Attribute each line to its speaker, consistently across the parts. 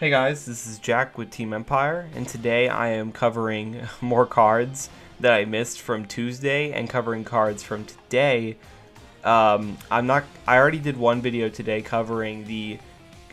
Speaker 1: Hey guys, this is Jack with Team Empire, and today I am covering more cards that I missed from Tuesday and covering cards from today. I already did one video today covering the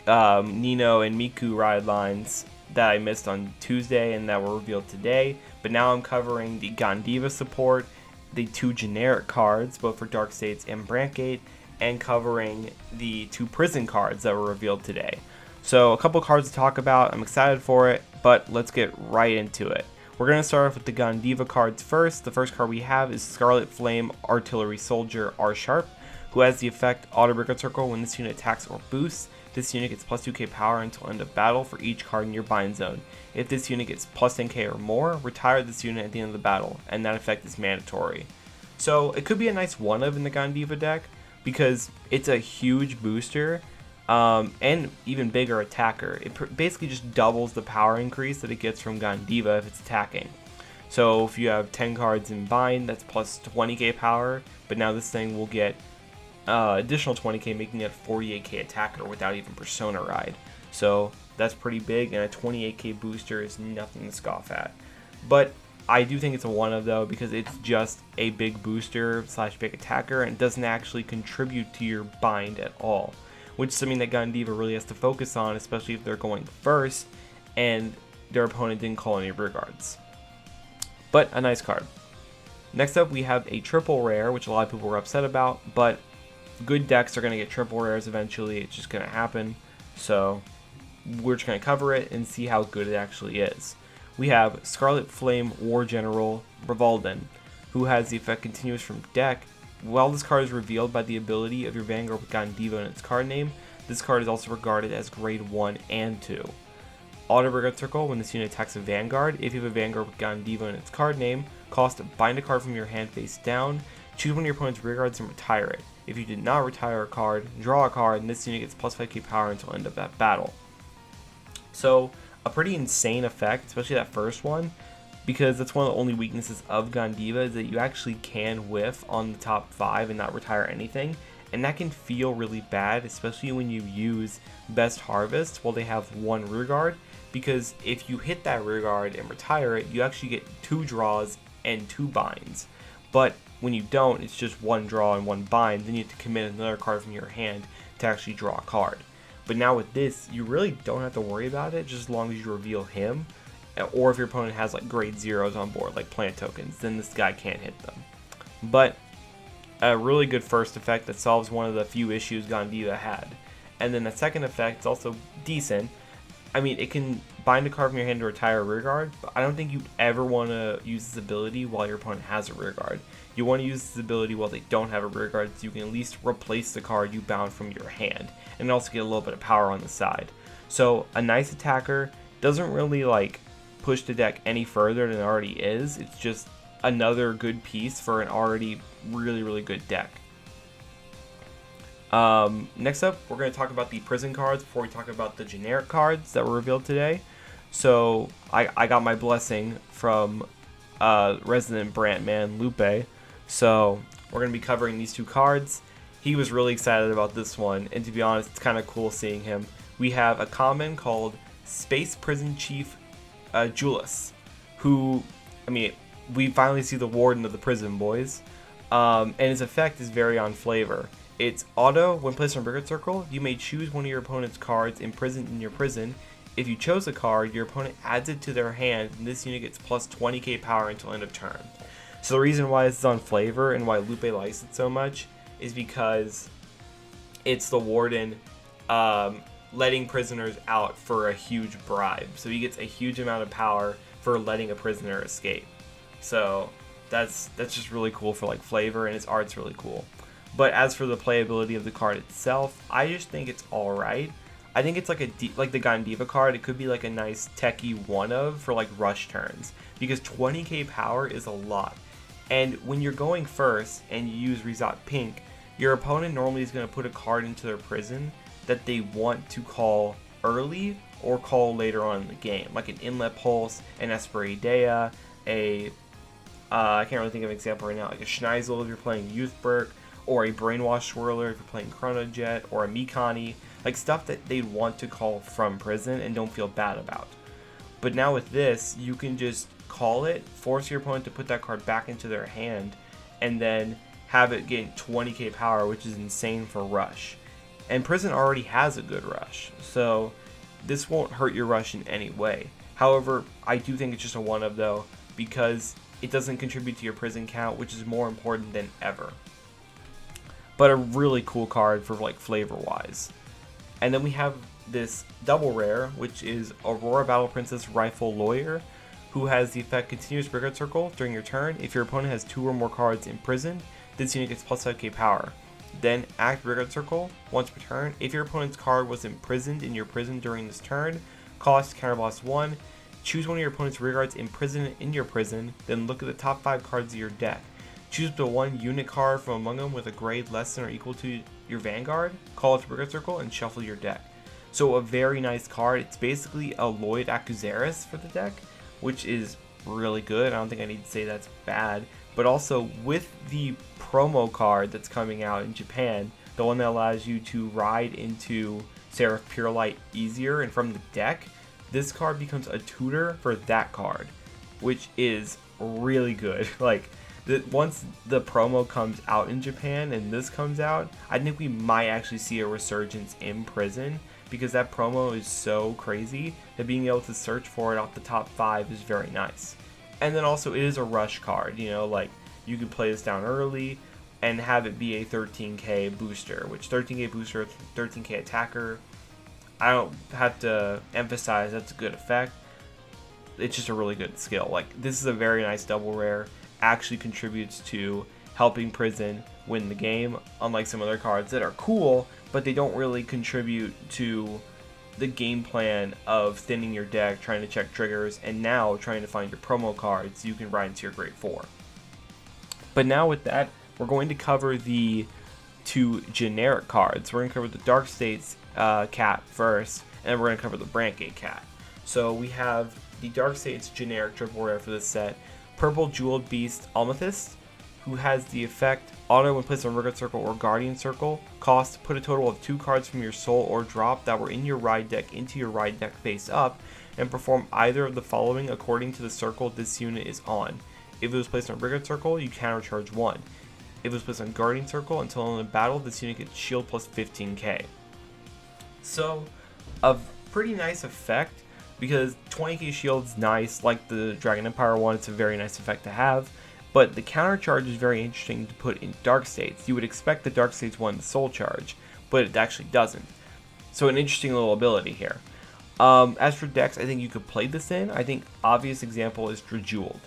Speaker 1: Nino and Miku ride lines that I missed on Tuesday and that were revealed today, but now I'm covering the Gandeeva Support, the two generic cards, both for Dark States and Brandt Gate, and covering the two prison cards that were revealed today. So a couple cards to talk about. I'm excited for it, but let's get right into it. We're going to start off with the Gandeeva cards first. The first card we have is Scarlet Flame Artillery Soldier R Sharp, who has the effect Auto Brigade Circle. When this unit attacks or boosts, this unit gets plus 2k power until end of battle for each card in your bind zone. If this unit gets plus 10k or more, retire this unit at the end of the battle, and that effect is mandatory. So it could be a nice one-of in the Gandeeva deck, because it's a huge booster, and even bigger attacker. It basically just doubles the power increase that it gets from Gandeeva if it's attacking. So if you have 10 cards in bind, that's plus 20k power, but now this thing will get additional 20k, making it a 48k attacker without even Persona Ride. So that's pretty big, and a 28k booster is nothing to scoff at. But I do think it's a one-of though, because it's just a big booster / big attacker and doesn't actually contribute to your bind at all, which is something that Gandeeva really has to focus on, especially if they're going first and their opponent didn't call any rear guards. But a nice card. Next up, we have a triple rare, which a lot of people were upset about, but good decks are going to get triple rares eventually. It's just going to happen. So we're just going to cover it and see how good it actually is. We have Scarlet Flame War General Revolden, who has the effect continuous from deck. While this card is revealed by the ability of your Vanguard with Gandeeva in its card name, this card is also regarded as grade 1 and 2. Auto Brigade Circle, when this unit attacks a Vanguard, if you have a Vanguard with Gandeeva in its card name, cost bind a card from your hand face down, choose one of your opponent's rear guards and retire it. If you did not retire a card, draw a card, and this unit gets plus 5k power until end of that battle. So, a pretty insane effect, especially that first one, because that's one of the only weaknesses of Gandeeva, is that you actually can whiff on the top 5 and not retire anything, and that can feel really bad, especially when you use Best Harvest while they have one rear guard, because if you hit that rear guard and retire it, you actually get 2 draws and 2 binds. But when you don't, it's just 1 draw and 1 bind, then you have to commit another card from your hand to actually draw a card. But now with this, you really don't have to worry about it, just as long as you reveal him, or if your opponent has like grade 0s on board, like plant tokens, then this guy can't hit them. But a really good first effect that solves one of the few issues Gandeeva had. And then the second effect is also decent. I mean, it can bind a card from your hand to retire a rear guard, but I don't think you'd ever want to use this ability while your opponent has a rear guard. You want to use this ability while they don't have a rear guard, so you can at least replace the card you bound from your hand, and also get a little bit of power on the side. So a nice attacker, doesn't really like push the deck any further than it already is. It's just another good piece for an already really good deck. Next up, we're going to talk about the prison cards before we talk about the generic cards that were revealed today. So I got my blessing from resident Brandt man Lupe, so we're going to be covering these two cards. He was really excited about this one, and to be honest, it's kind of cool seeing him. We have a common called Space Prison Chief Julius, who, I mean, we finally see the warden of the prison, boys, and his effect is very on flavor. It's auto. When placed on Brigade Circle, you may choose one of your opponent's cards imprisoned in your prison. If you chose a card, your opponent adds it to their hand, and this unit gets plus 20k power until end of turn. So the reason why this is on flavor and why Lupe likes it so much is because it's the warden letting prisoners out for a huge bribe. So he gets a huge amount of power for letting a prisoner escape. So that's just really cool for like flavor, and its art's really cool. But as for the playability of the card itself, I just think it's alright. I think it's like like the Gandeeva card, it could be like a nice techie one-of for like rush turns, because 20k power is a lot. And when you're going first and you use Rezat Pink, your opponent normally is going to put a card into their prison that they want to call early or call later on in the game, like an Inlet Pulse, an Esperidea, I can't really think of an example right now, like a Schneisel if you're playing Youthberg, or a Brainwash Swirler if you're playing Chrono Jet, or a Mikani. like stuff that they'd want to call from prison and don't feel bad about. But now with this, you can just call it, force your opponent to put that card back into their hand, and then have it gain 20k power, which is insane for Rush. And Prison already has a good Rush, so this won't hurt your Rush in any way. However, I do think it's just a 1-of though, because it doesn't contribute to your Prison count, which is more important than ever. But a really cool card for like flavor wise. And then we have this double rare, which is Aurora Battle Princess Rifle Lawyer, who has the effect Continuous Brigade Circle during your turn. If your opponent has 2 or more cards imprisoned, this unit gets plus 5k power. Then act Brigade Circle once per turn. If your opponent's card was imprisoned in your prison during this turn, cost Counterblast 1. Choose one of your opponent's rear guards imprisoned in your prison, then look at the top 5 cards of your deck. Choose the 1 unit card from among them with a grade less than or equal to your Vanguard, call it to Brigade Circle, and shuffle your deck. So a very nice card. It's basically a Lloyd Acusaris for the deck, which is really good. I don't think I need to say that's bad. But also with the promo card that's coming out in Japan, the one that allows you to ride into Seraph Pure Light easier and from the deck, this card becomes a tutor for that card, which is really good. Like, once the promo comes out in Japan and this comes out, I think we might actually see a resurgence in Prison, because that promo is so crazy that being able to search for it off the top 5 is very nice. And then also it is a rush card, you know, like you could play this down early and have it be a 13k booster, which 13k booster, 13k attacker, I don't have to emphasize that's a good effect. It's just a really good skill. Like, this is a very nice double rare, actually contributes to helping Prison win the game, unlike some other cards that are cool, but they don't really contribute to the game plan of thinning your deck, trying to check triggers, and now trying to find your promo cards so you can ride into your grade 4. But now with that, we're going to cover the 2 generic cards. We're going to cover the Dark States cat first, and then we're going to cover the Brandt Gate cat. So we have the Dark States generic triple rare for this set, Purple Jeweled Beast Amethyst, who has the effect auto when placed on Brigade Circle or Guardian Circle. Cost, put a total of 2 cards from your soul or drop that were in your ride deck into your ride deck face up, and perform either of the following according to the circle this unit is on. If it was placed on Brigade Circle, you countercharge 1. If it was placed on Guardian Circle, until in a battle, this unit gets shield plus 15k. So, a pretty nice effect, because 20k shield's nice, like the Dragon Empire one, it's a very nice effect to have. But the counter charge is very interesting to put in Dark States. You would expect the Dark States one to soul charge, but it actually doesn't. So an interesting little ability here. As for decks, I think you could play this in. I think obvious example is Drejeweled.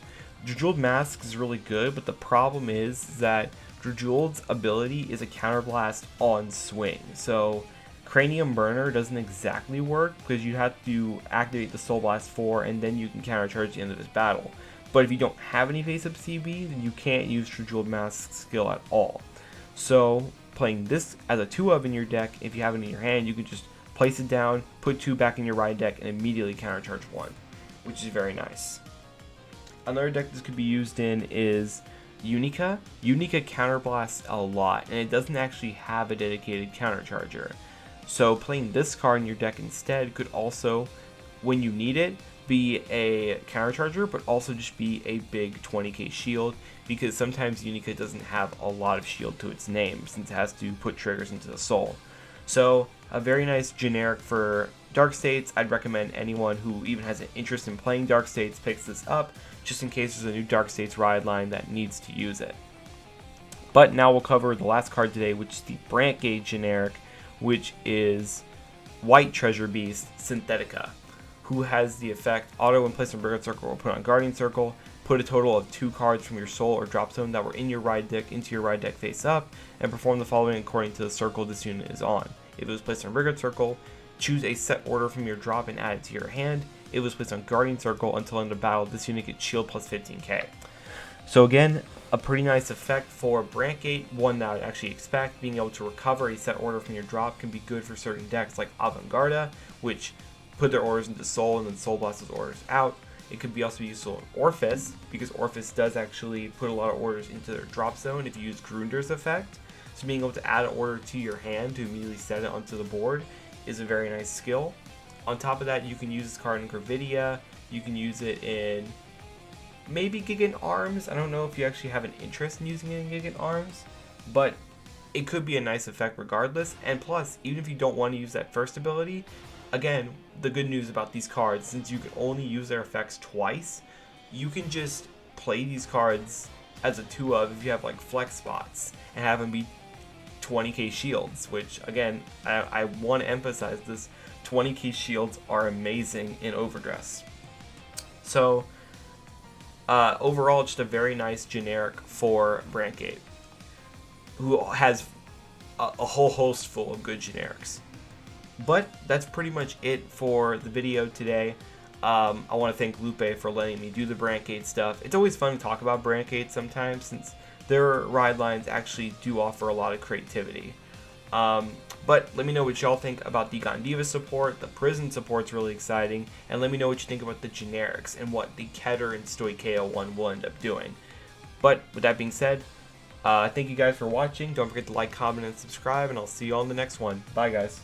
Speaker 1: Drejeweled Mask is really good, but the problem is that Drejeweled's ability is a counterblast on swing. So Cranium Burner doesn't exactly work, because you have to activate the Soul Blast 4 and then you can countercharge at the end of this battle. But if you don't have any face-up CB, then you can't use Drejeweled Mask skill at all. So playing this as a 2-of in your deck, if you have it in your hand, you can just place it down, put 2 back in your ride deck, and immediately countercharge 1, which is very nice. Another deck this could be used in is Unica. Unica counterblasts a lot, and it doesn't actually have a dedicated countercharger. So playing this card in your deck instead could also, when you need it, be a countercharger, but also just be a big 20k shield, because sometimes Unica doesn't have a lot of shield to its name since it has to put triggers into the soul. So a very nice generic for Dark States. I'd recommend anyone who even has an interest in playing Dark States picks this up, just in case there's a new Dark States ride line that needs to use it. But now we'll cover the last card today, which is the Brandt Gate generic, which is White Treasure Beast Synthetica, who has the effect auto when placed on Brigade Circle or put on Guardian Circle. Put a total of 2 cards from your soul or drop zone that were in your ride deck into your ride deck face up, and perform the following according to the circle this unit is on. If it was placed on Brigade Circle, choose a set order from your drop and add it to your hand. If it was placed on Guardian Circle, until end of battle, this unit gets shield plus 15k. So again, a pretty nice effect for Brandt Gate, one that I'd actually expect. Being able to recover a set order from your drop can be good for certain decks like Avant-Garde, which put their orders into Soul and then Soul Blast those orders out. It could be also useful in Orphis, because Orphis does actually put a lot of orders into their drop zone if you use Grunder's effect. So being able to add an order to your hand to immediately set it onto the board is a very nice skill. On top of that, you can use this card in Gravidia. You can use it in maybe Gigant Arms. I don't know if you actually have an interest in using it in Gigant Arms, but it could be a nice effect regardless. And plus, even if you don't want to use that first ability, again, the good news about these cards, since you can only use their effects twice, you can just play these cards as a 2-of if you have like flex spots and have them be 20k shields, which again, I want to emphasize this, 20k shields are amazing in Overdress. So overall, just a very nice generic for Brandt Gate, who has a whole host full of good generics. But that's pretty much it for the video today. I want to thank Lupe for letting me do the Brandt Gate stuff. It's always fun to talk about Brandt Gate sometimes, since their ride lines actually do offer a lot of creativity. But let me know what y'all think about the Gandeeva support. The prison support's really exciting. And let me know what you think about the generics and what the Keter and Stoikea one will end up doing. But with that being said, thank you guys for watching. Don't forget to like, comment, and subscribe, and I'll see you all in the next one. Bye, guys.